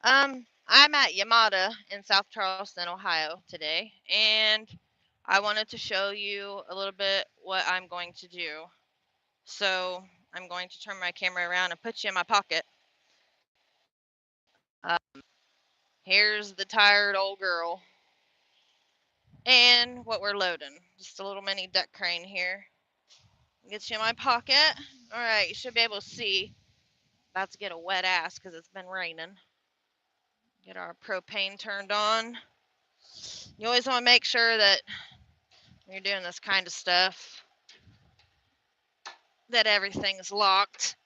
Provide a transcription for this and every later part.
I'm at Yamada in South Charleston, Ohio today, and I wanted to show you a little bit what I'm going to do. So I'm going to turn my camera around and put you in my pocket. Here's the tired old girl and what we're loading. Just a little mini deck crane here. Get you in my pocket. All right, you should be able to see. About to get a wet ass because it's been raining. Get our propane turned on. You always want to make sure that when you're doing this kind of stuff that everything's locked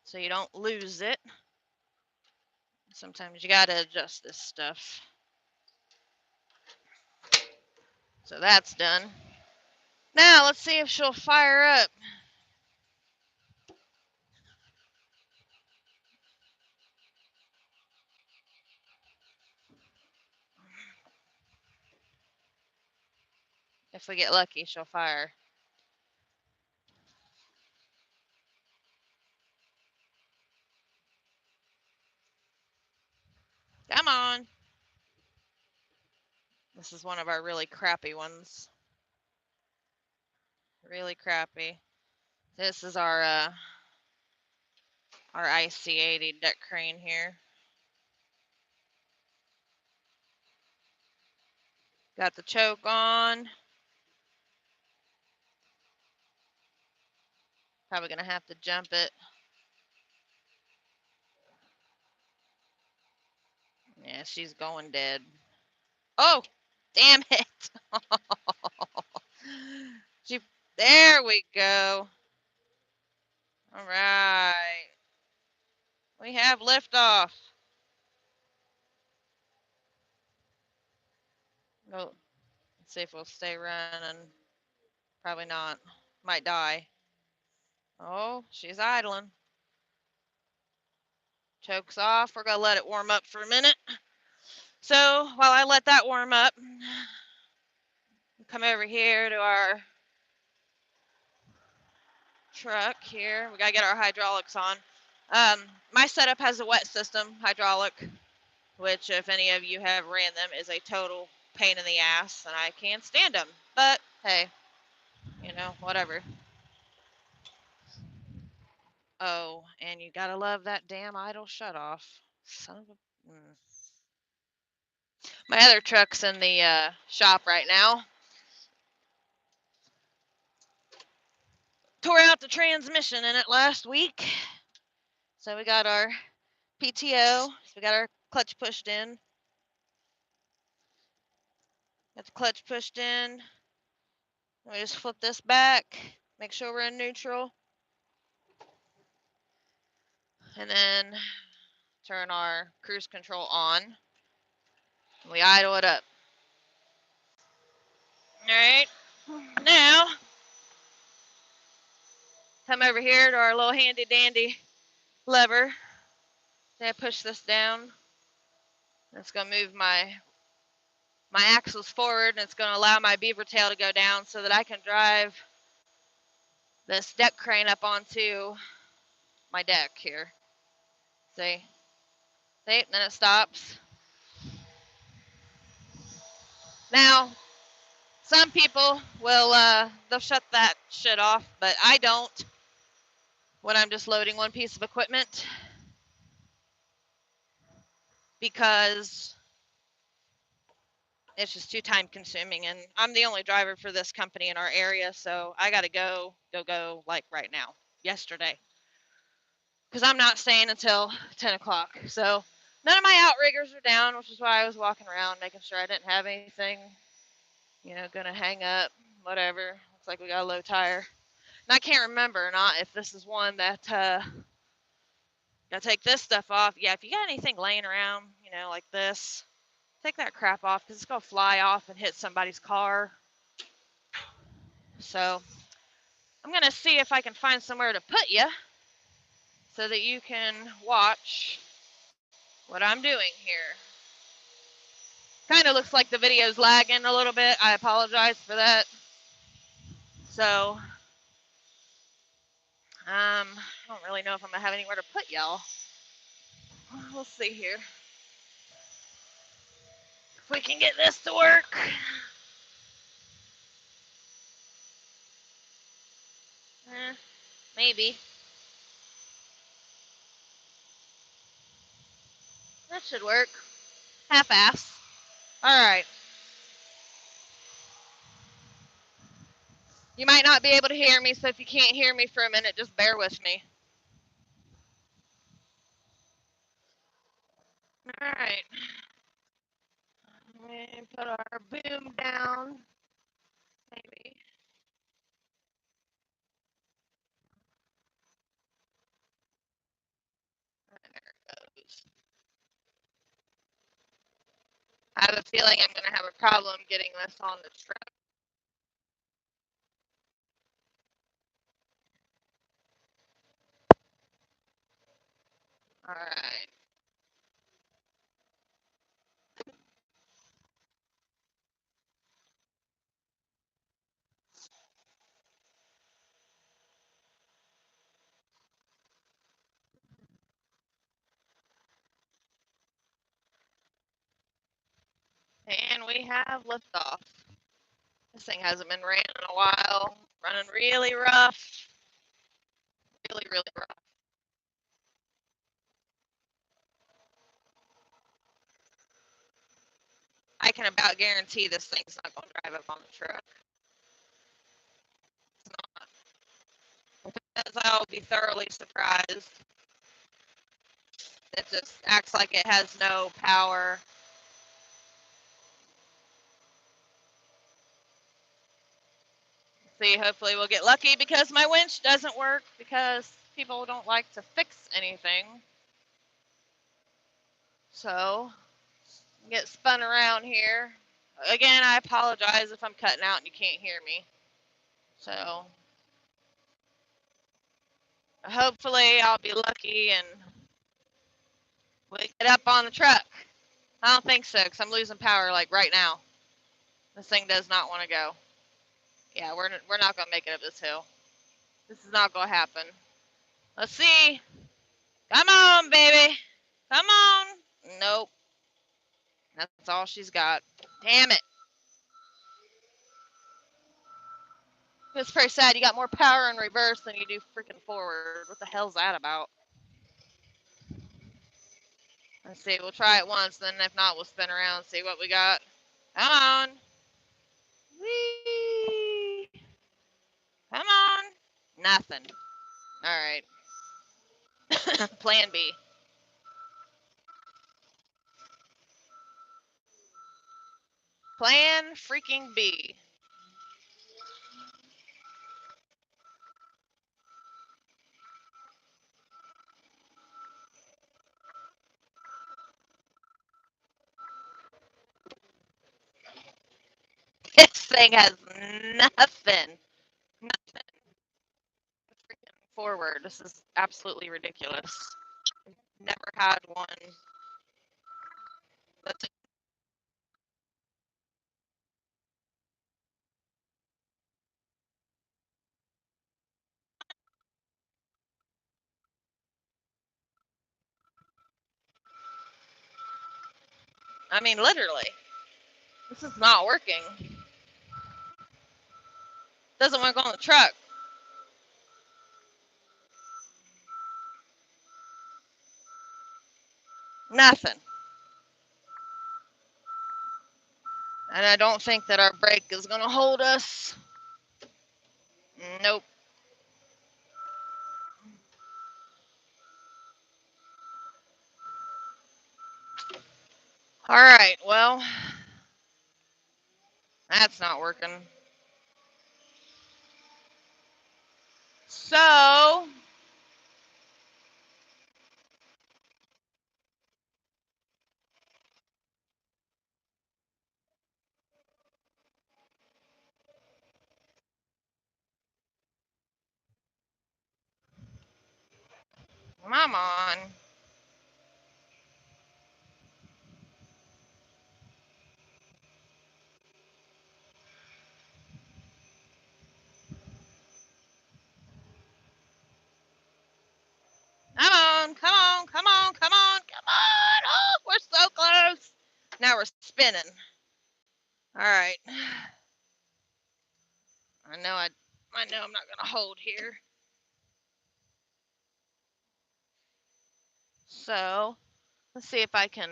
so you don't lose it. Sometimes you gotta adjust this stuff. So that's done. Now let's see if she'll fire up. If we get lucky, she'll fire. Come on. This is one of our really crappy ones. Really crappy. This is our IC80 deck crane here. Got the choke on. Probably gonna have to jump it. Yeah, she's going dead. Oh, damn it. She, there we go. All right. We have liftoff. Well, let's see if we'll stay running. Probably not. Might die. Oh, she's idling. Chokes off. We're going to let it warm up for a minute. So while I let that warm up, come over here to our truck here. We got to get our hydraulics on. My setup has a wet system hydraulic, which if any of you have ran them is a total pain in the ass, and I can't stand them. But hey, you know, whatever. Oh, and you gotta love that damn idle shutoff. Son of a... My other truck's in the shop right now. Tore out the transmission in it last week. So we got our PTO. So we got our clutch pushed in. Got the clutch pushed in. We just flip this back. Make sure we're in neutral. And then turn our cruise control on. We idle it up. Alright. Now, come over here to our little handy dandy lever. So I push this down. It's going to move my axles forward, and it's going to allow my beaver tail to go down so that I can drive this deck crane up onto my deck here. See? See? And then it stops. Now, some people will, they'll shut that shit off, but I don't when I'm just loading one piece of equipment because it's just too time consuming, and I'm the only driver for this company in our area, so I got to go like right now, yesterday, because I'm not staying until 10 o'clock. So none of my outriggers are down, which is why I was walking around making sure I didn't have anything, you know, gonna hang up, whatever. Looks like we got a low tire. And I can't remember or not if this is one that gotta take this stuff off. Yeah, if you got anything laying around, you know, like this, take that crap off because it's gonna fly off and hit somebody's car. So I'm gonna see if I can find somewhere to put you so that you can watch what I'm doing here. Kind of looks like the video's lagging a little bit. I apologize for that. So I don't really know if I'm gonna have anywhere to put y'all. We'll see here if we can get this to work. Maybe. That should work. Half-ass. Alright. You might not be able to hear me, so if you can't hear me for a minute, just bear with me. Alright. Let me put our boom down. Maybe. There it goes. I have a feeling I'm going to have a problem getting this on the truck. Alright. And we have liftoff. This thing hasn't been ran in a while. Running really rough. Really, really rough. I can about guarantee this thing's not going to drive up on the truck. It's not. If it does, I'll be thoroughly surprised. It just acts like it has no power. See, hopefully we'll get lucky because my winch doesn't work because people don't like to fix anything. So, get spun around here. Again, I apologize if I'm cutting out and you can't hear me. So, hopefully I'll be lucky and we get up on the truck. I don't think so because I'm losing power like right now. This thing does not want to go. Yeah, we're not going to make it up this hill. This is not going to happen. Let's see. Come on, baby. Come on. Nope. That's all she's got. Damn it. It's pretty sad. You got more power in reverse than you do freaking forward. What the hell's that about? Let's see. We'll try it once. Then if not, we'll spin around and see what we got. Come on. Whee. Come on. Nothing. All right. Plan B. Plan freaking B. This thing has nothing. Nothing. Freaking forward. This is absolutely ridiculous. Never had one. That's I mean, literally. This is not working. Doesn't work on the truck. Nothing. And I don't think that our brake is going to hold us. Nope. All right, well, that's not working. So, come on. Come on, come on, come on, come on, come we're spinning. All right. I know I'm not gonna hold here. So let's see if I can.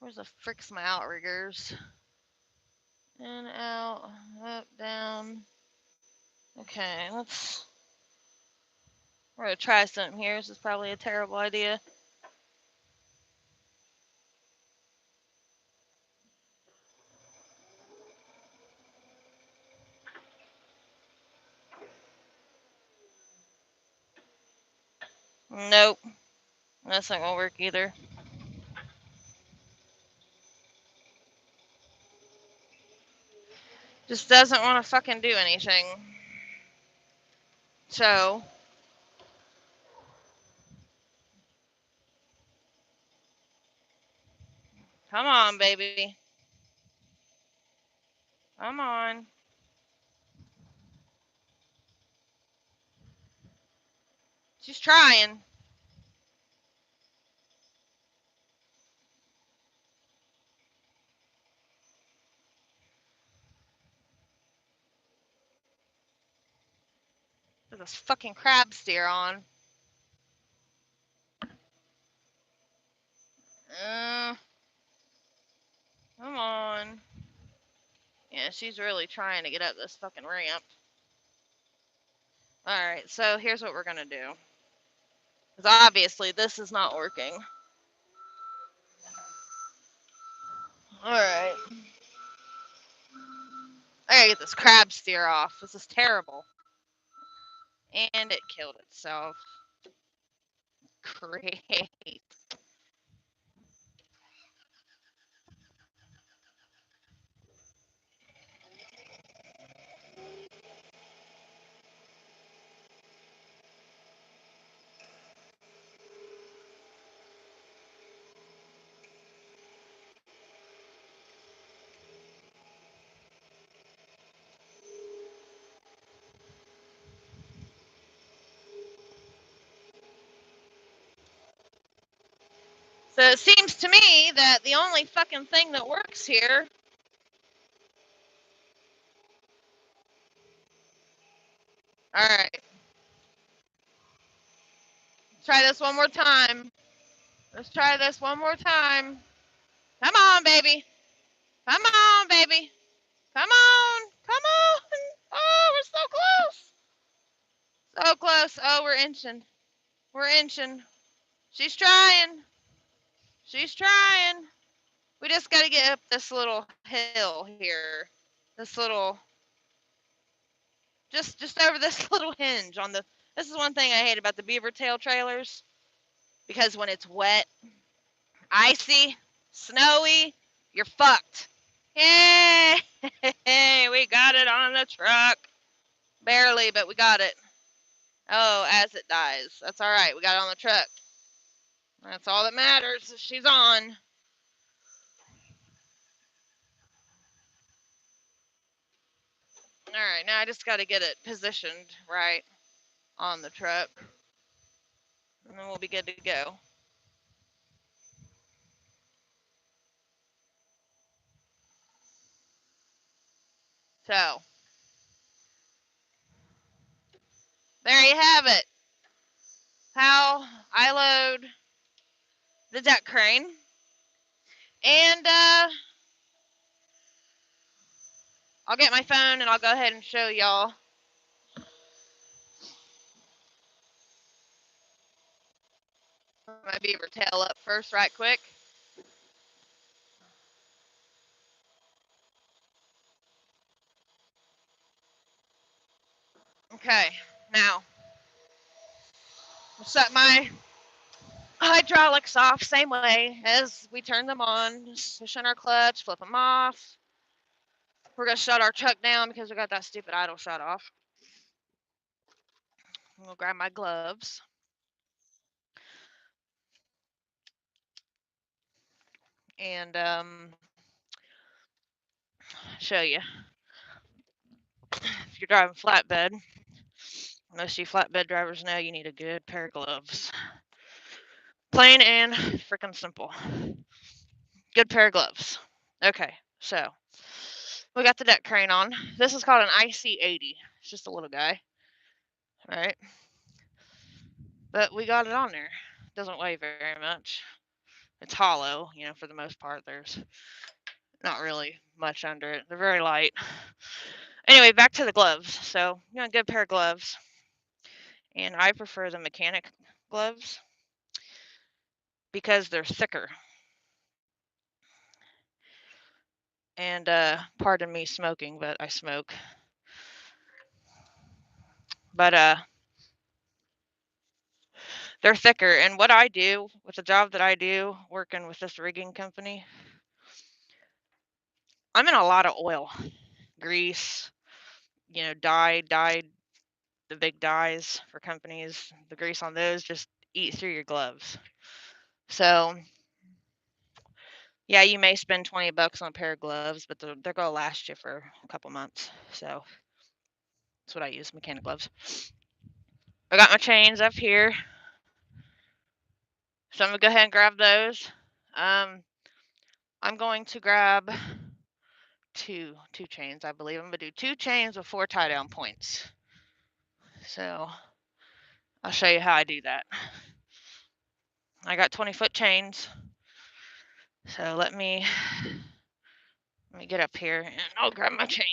Where's the fricks my outriggers? In, out, up, down. Okay, we're gonna try something here. This is probably a terrible idea. Nope, that's not gonna work either. Just doesn't want to fucking do anything. So, come on, baby. Come on. She's trying. There's this fucking crab steer on. Come on. Yeah, she's really trying to get up this fucking ramp. Alright, so here's what we're gonna do. Because obviously this is not working. Alright. I gotta get this crab steer off. This is terrible. And it killed itself. Great. So it seems to me that the only fucking thing that works here. Alright. Try this one more time. Let's try this one more time. Come on, baby. Come on, baby. Come on. Come on. Oh, we're so close. So close. Oh, we're inching. We're inching. She's trying. She's trying. We just got to get up this little hill here. This little, just over this little hinge on the. This is one thing I hate about the beaver tail trailers, because when it's wet, icy, snowy, you're fucked. Yay! We got it on the truck. Barely, but we got it. Oh, as it dies. That's all right. We got it on the truck. That's all that matters. She's on. All right, now I just got to get it positioned right on the truck, and then we'll be good to go. So, there you have it. How I load the deck crane. And I'll get my phone and I'll go ahead and show y'all. My beaver tail up first right quick. Okay, now I'll set my hydraulics off same way as we turn them on. Just pushing our clutch, flip them off. We're gonna shut our truck down because we got that stupid idle shut off. We'll grab my gloves. And show you. If you're driving flatbed, most of you flatbed drivers know you need a good pair of gloves. Plain and freaking simple. good pair of gloves. Okay, so we got the deck crane on. This is called an IC80. It's just a little guy, right? But we got it on there. It doesn't weigh very much. It's hollow, for the most part. There's not really much under it. They're very light. Anyway, back to the gloves. So, good pair of gloves. And I prefer the mechanic gloves because they're thicker. And pardon me smoking, but I smoke. But they're thicker. And what I do with the job that I do working with this rigging company, I'm in a lot of oil, grease, dyed, the big dyes for companies. The grease on those just eat through your gloves. So, yeah, you may spend $20 on a pair of gloves, but they're going to last you for a couple months. So, that's what I use, mechanic gloves. I got my chains up here. So, I'm going to go ahead and grab those. I'm going to grab two chains, I believe. I'm going to do 2 chains with 4 tie down points. So, I'll show you how I do that. I got 20-foot chains. So, let me get up here and I'll grab my chains.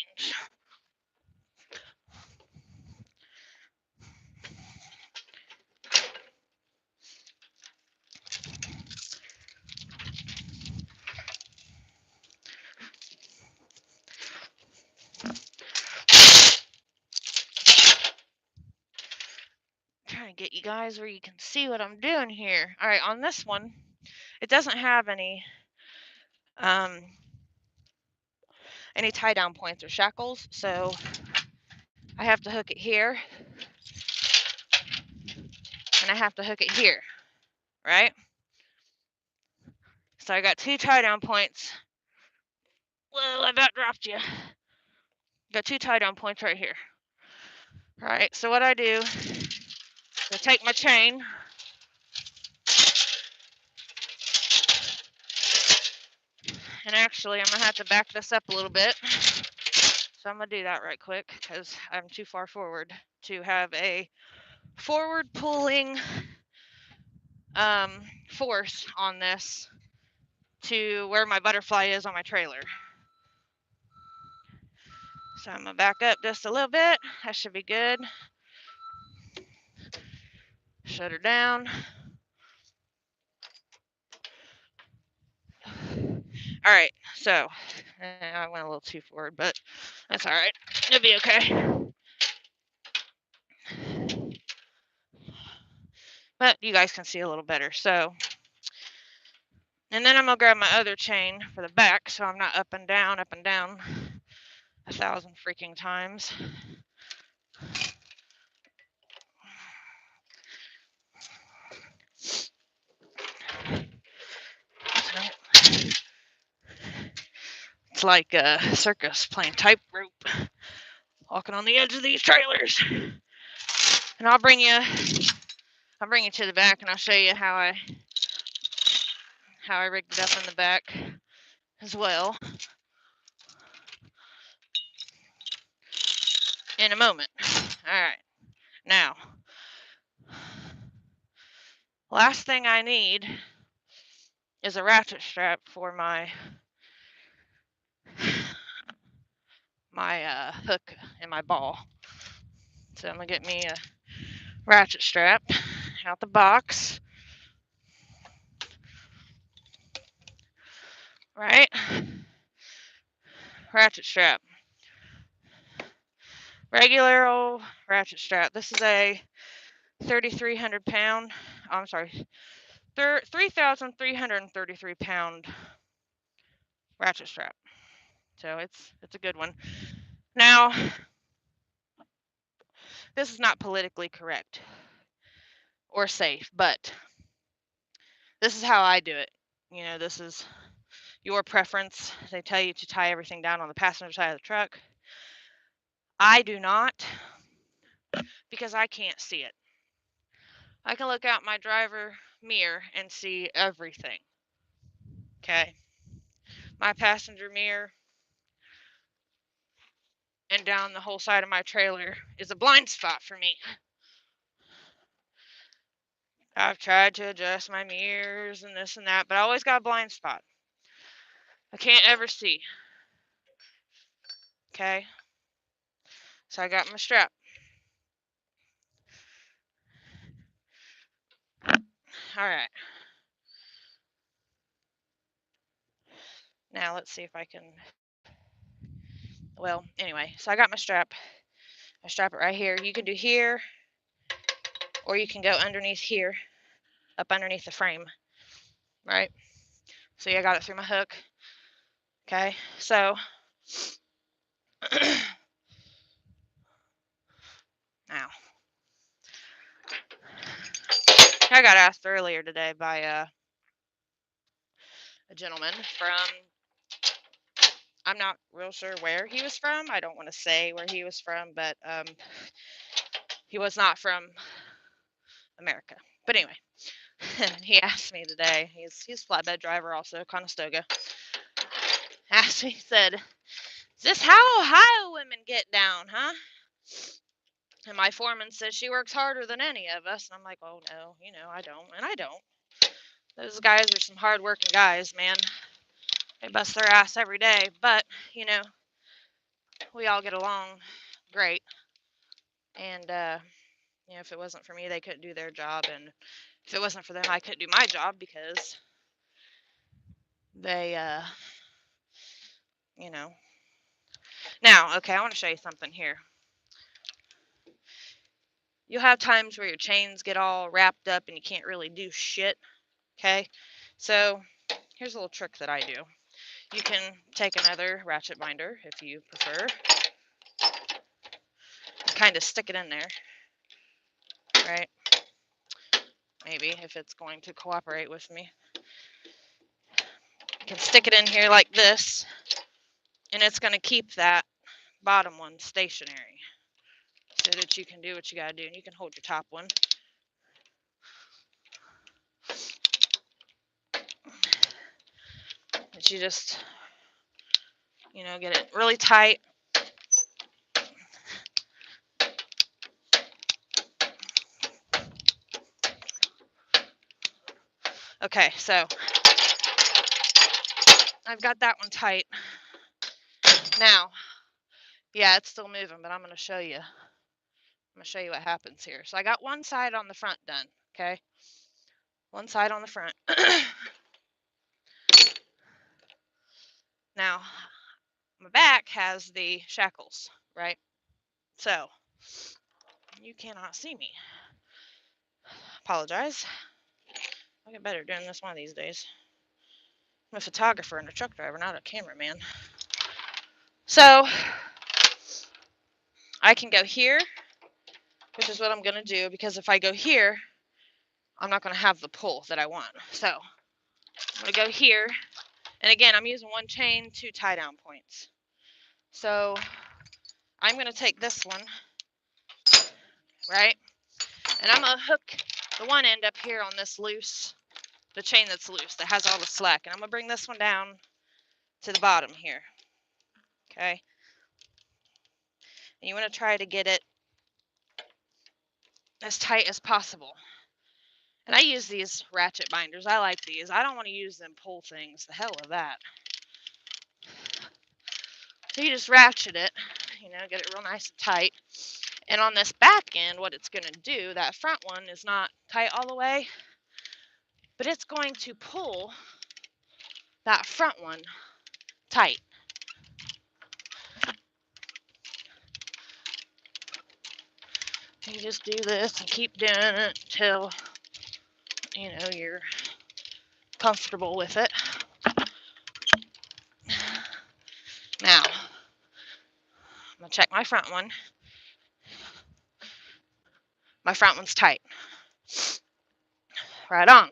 Trying to get you guys where you can see what I'm doing here. All right, on this one, it doesn't have any tie down points or shackles, so I have to hook it here and I have to hook it here, right? So I got 2 tie down points. Well, I about dropped you. Got 2 tie down points right here. All right, so what I do is I take my chain, and actually I'm gonna have to back this up a little bit. So I'm gonna do that right quick because I'm too far forward to have a forward pulling force on this to where my butterfly is on my trailer. So I'm gonna back up just a little bit. That should be good. Shut her down. All right, so I went a little too forward, but that's all right. It'll be okay. But you guys can see a little better. So, and then I'm gonna grab my other chain for the back so I'm not up and down 1,000 freaking times. It's like a circus playing tightrope, walking on the edge of these trailers. And I'll bring you to the back and I'll show you how I rigged it up in the back as well in a moment. All right, now, last thing I need is a ratchet strap for my hook and my ball. So I'm gonna get me a ratchet strap out the box. Right? Ratchet strap. Regular old ratchet strap. This is a 3,300 pound, I'm sorry, 3,333 pound ratchet strap. So it's a good one. Now, this is not politically correct or safe, but this is how I do it. This is your preference. They tell you to tie everything down on the passenger side of the truck. I do not, because I can't see it. I can look out my driver mirror and see everything. Okay. my passenger mirror and down the whole side of my trailer is a blind spot for me. I've tried to adjust my mirrors and this and that, but I always got a blind spot. I can't ever see. Okay? So I got my strap. Alright. Now let's see if I can. Well, anyway, so I got my strap. I strap it right here. You can do here, or you can go underneath here, up underneath the frame. Right? So yeah, I got it through my hook. Okay, so now I got asked earlier today by a gentleman from, I'm not real sure where he was from. I don't want to say where he was from, but he was not from America. But anyway, he asked me today. He's a flatbed driver also, Conestoga. Asked me, he said, "Is this how Ohio women get down, huh?" And my foreman says she works harder than any of us. And I'm like, oh no, I don't, and I don't. Those guys are some hard-working guys, man. They bust their ass every day, but we all get along great. And if it wasn't for me, they couldn't do their job, and if it wasn't for them, I couldn't do my job because they, Now, okay, I want to show you something here. You'll have times where your chains get all wrapped up and you can't really do shit, okay? So here's a little trick that I do. You can take another ratchet binder if you prefer, and kind of stick it in there, right? Maybe if it's going to cooperate with me. You can stick it in here like this, and it's going to keep that bottom one stationary so that you can do what you got to do, and you can hold your top one. But you just, get it really tight. Okay, so I've got that one tight. Now, yeah, it's still moving, but I'm going to show you. I'm going to show you what happens here. So I got one side on the front done, okay? One side on the front. Now, my back has the shackles, right? So, you cannot see me. Apologize. I'll get better doing this one of these days. I'm a photographer and a truck driver, not a cameraman. So, I can go here, which is what I'm going to do, because if I go here, I'm not going to have the pull that I want. So, I'm going to go here, and again, I'm using one chain, 2 tie-down points. So, I'm going to take this one, right, and I'm going to hook the one end up here on this loose, the chain that's loose, that has all the slack, and I'm going to bring this one down to the bottom here, okay, and you want to try to get it as tight as possible. And I use these ratchet binders. I like these. I don't want to use them pull things. The hell with that. So you just ratchet it, get it real nice and tight. And on this back end, what it's going to do, that front one is not tight all the way, but it's going to pull that front one tight. You just do this and keep doing it until, you're comfortable with it. Now, I'm going to check my front one. My front one's tight. Right on.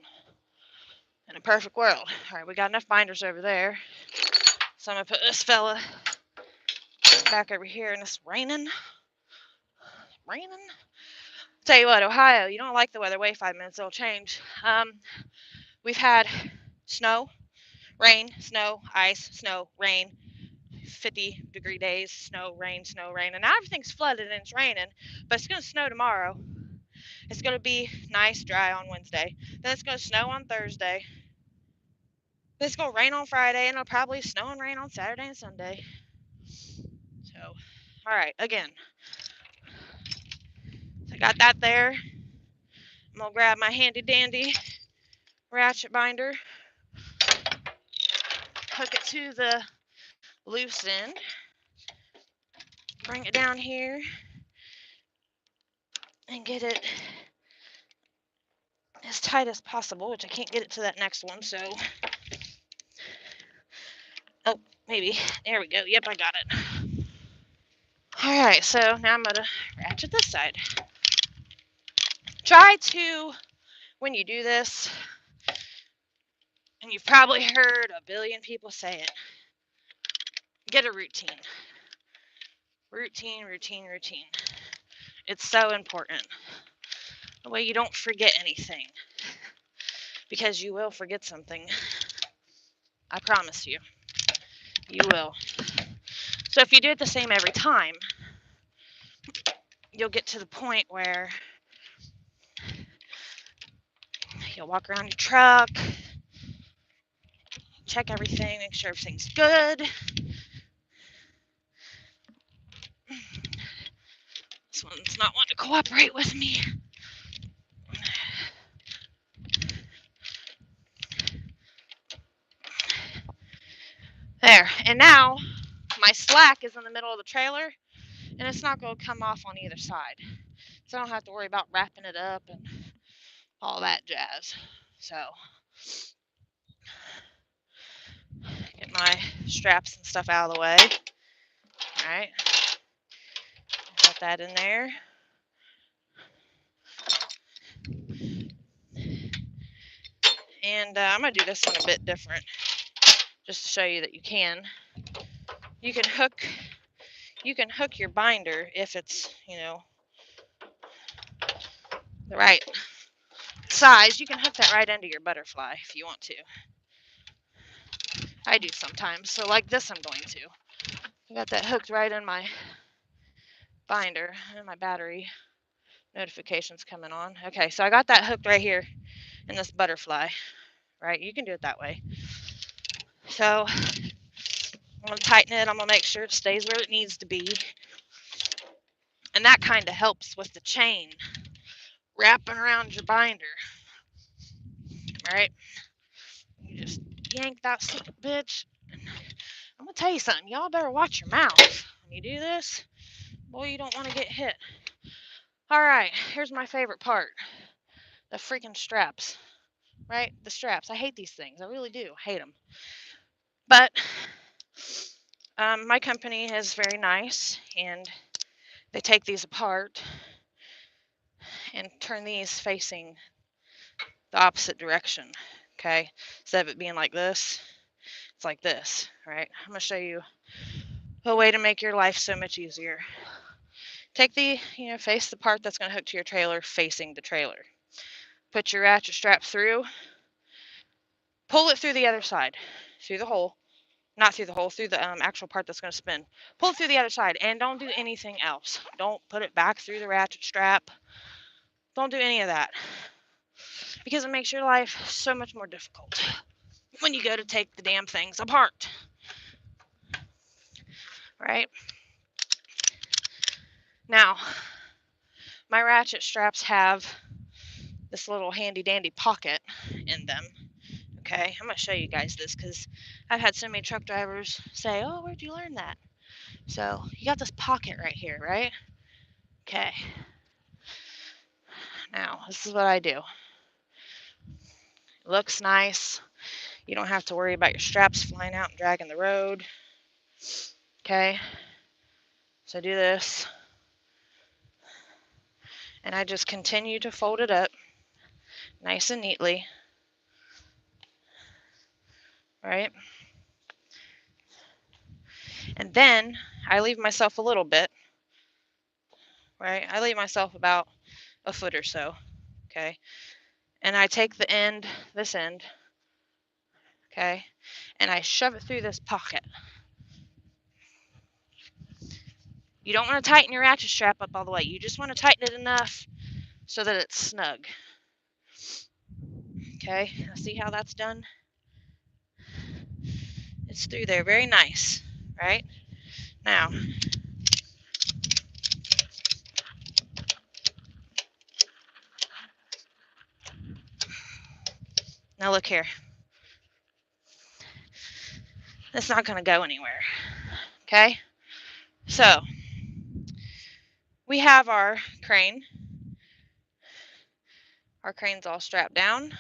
In a perfect world. All right, we got enough binders over there. So I'm going to put this fella back over here, and it's raining. Tell you what, Ohio, you don't like the weather, wait 5 minutes, it'll change. We've had snow, Rain, snow, ice, snow, rain, 50-degree days, snow, rain, and now everything's flooded and it's raining, but it's going to snow tomorrow. It's going to be nice, dry on Wednesday. Then it's going to snow on Thursday. Then it's going to rain on Friday, and it'll probably snow and rain on Saturday and Sunday. So, all right, again, I got that there. I'm going to grab my handy dandy ratchet binder, hook it to the loose end, bring it down here, and get it as tight as possible, which I can't get it to that next one, so, oh, maybe, there we go, yep, I got it. All right, so now I'm going to ratchet this side. Try to, when you do this, and you've probably heard a billion people say it, get a routine. Routine. It's so important. The way you don't forget anything. Because you will forget something. I promise you. You will. So if you do it the same every time, you'll get to the point where you'll walk around your truck, check everything, make sure everything's good. This one's not wanting to cooperate with me. There. And now my slack is in the middle of the trailer, and it's not going to come off on either side. So I don't have to worry about wrapping it up and all that jazz. So get my straps and stuff out of the way. All right. Got that in there. And I'm going to do this one a bit different, just to show you that you can. You can hook your binder if it's, the right size. You can hook that right into your butterfly if you want to. I do sometimes. So like this, I'm going to. I got that hooked right in my binder, and my battery notifications coming on. Okay, so I got that hooked right here in this butterfly, right? You can do it that way. So I'm going to tighten it. I'm going to make sure it stays where it needs to be. And that kind of helps with the chain wrapping around your binder, right? You just yank that bitch. I'm going to tell you something. Y'all better watch your mouth when you do this. Boy, you don't want to get hit. All right, here's my favorite part. The freaking straps, right? The straps. I hate these things. I really do. Hate them. But my company is very nice, and they take these apart and turn these facing the opposite direction, okay? Instead of it being like this, it's like this, right? I'm going to show you a way to make your life so much easier. Take the, face the part that's going to hook to your trailer facing the trailer. Put your ratchet strap through. Pull it through the other side, through the hole. Not through the hole, through the actual part that's going to spin. Pull it through the other side, and don't do anything else. Don't put it back through the ratchet strap. Don't do any of that, because it makes your life so much more difficult when you go to take the damn things apart, right? Now, my ratchet straps have this little handy dandy pocket in them, okay? I'm going to show you guys this because I've had so many truck drivers say, oh, where'd you learn that? So you got this pocket right here, right? Okay. Now, this is what I do. It looks nice. You don't have to worry about your straps flying out and dragging the road. Okay. So I do this. And I just continue to fold it up nice and neatly. Right? And then I leave myself a little bit. Right? I leave myself about a foot or so. Okay. And I take the end, this end, okay? And I shove it through this pocket. You don't want to tighten your ratchet strap up all the way. You just want to tighten it enough so that it's snug. Okay, now see how that's done? It's through there, very nice, right? Now, look here. It's not going to go anywhere, okay? So, we have our crane. Our crane's all strapped down.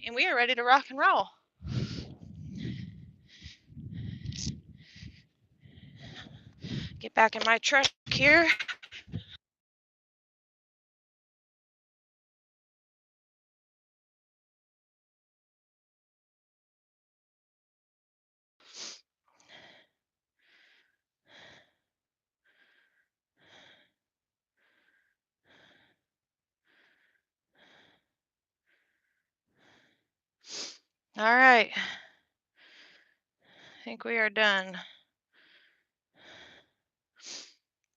And we are ready to rock and roll. Get back in my truck here. All right. I think we are done.